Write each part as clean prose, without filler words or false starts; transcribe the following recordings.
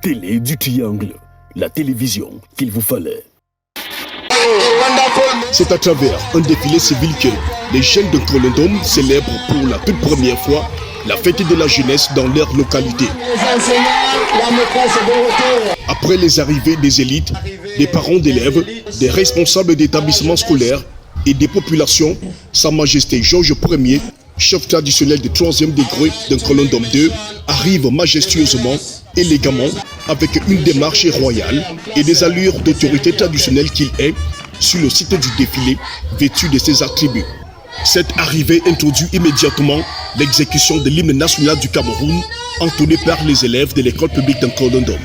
télé du triangle, la télévision qu'il vous fallait. C'est à travers un défilé civil que les jeunes de Kolondom célèbrent pour la toute première fois la fête de la jeunesse dans leur localité. Après les arrivées des élites, des parents d'élèves, des responsables d'établissements scolaires et des populations, Sa Majesté Georges Ier, chef traditionnel du 3e degré de Kolondom 2, arrive majestueusement, élégamment, avec une démarche royale et des allures d'autorité traditionnelle qu'il est, sur le site du défilé, vêtu de ses attributs. Cette arrivée introduit immédiatement l'exécution de l'hymne national du Cameroun, entonné par les élèves de l'école publique de Kolondom.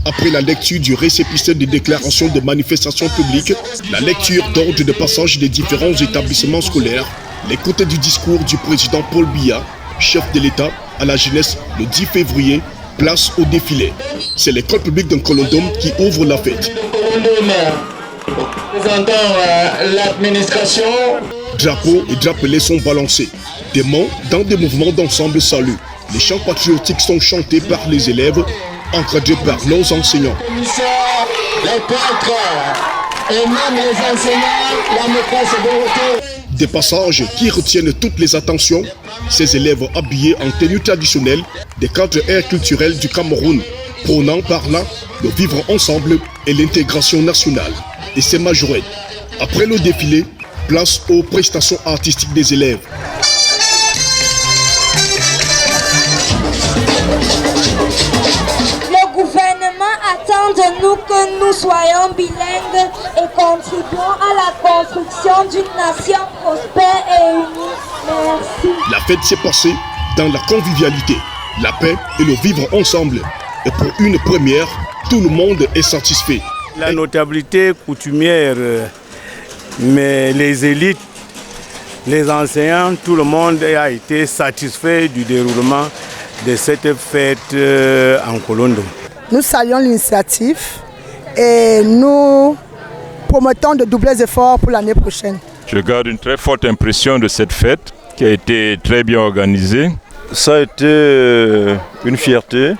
Après la lecture du récépissé des déclarations de manifestation publique, la lecture d'ordre de passage des différents établissements scolaires, l'écoute du discours du président Paul Biya, chef de l'État à la jeunesse le 10 février, place au défilé. C'est l'école publique de Kolondom qui ouvre la fête. L'administration. Drapeaux et drapelets sont balancés. Des mains dans des mouvements d'ensemble saluent. Les chants patriotiques sont chantés par les élèves, encadrés par leurs enseignants. Les prêtres et même les enseignants, la maîtresse Dorothée. Des passages qui retiennent toutes les attentions, ces élèves habillés en tenue traditionnelle des cadres aires culturels du Cameroun, prônant par là le vivre ensemble et l'intégration nationale. Et ces majorettes. Après le défilé, place aux prestations artistiques des élèves. Le gouvernement attend de nous que nous soyons bilingues et contribuons à la construction d'une nation prospère et unie. Merci. La fête s'est passée dans la convivialité, la paix et le vivre ensemble. Et pour une première, tout le monde est satisfait. La notabilité coutumière, mais les élites, les enseignants, tout le monde a été satisfait du déroulement de cette fête en Kolondom. Nous saluons l'initiative et nous promettons de doubler les efforts pour l'année prochaine. Je garde une très forte impression de cette fête qui a été très bien organisée. Ça a été une fierté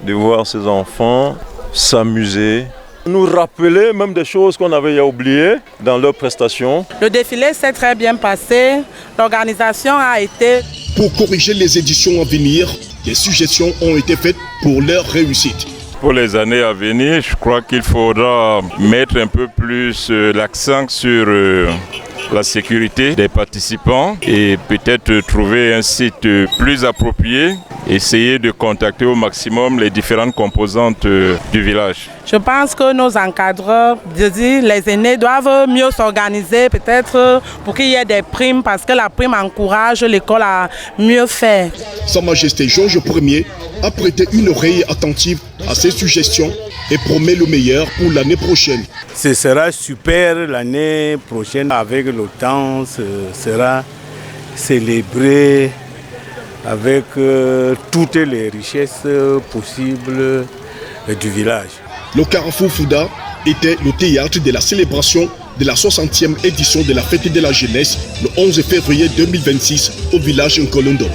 de voir ces enfants s'amuser, nous rappeler même des choses qu'on avait oubliées dans leurs prestations. Le défilé s'est très bien passé, l'organisation a été... Pour corriger les éditions à venir, des suggestions ont été faites pour leur réussite. Pour les années à venir, je crois qu'il faudra mettre un peu plus l'accent sur la sécurité des participants et peut-être trouver un site plus approprié, essayer de contacter au maximum les différentes composantes du village. Je pense que nos encadreurs, les aînés doivent mieux s'organiser peut-être pour qu'il y ait des primes parce que la prime encourage l'école à mieux faire. Sa Majesté Georges Ier a prêté une oreille attentive à ces suggestions et promet le meilleur pour l'année prochaine. Ce sera super l'année prochaine avec le temps, ce sera célébré avec toutes les richesses possibles du village. Le Carrefour Fouda était le théâtre de la célébration de la 60e édition de la fête de la jeunesse le 11 février 2026 au village Kolondom.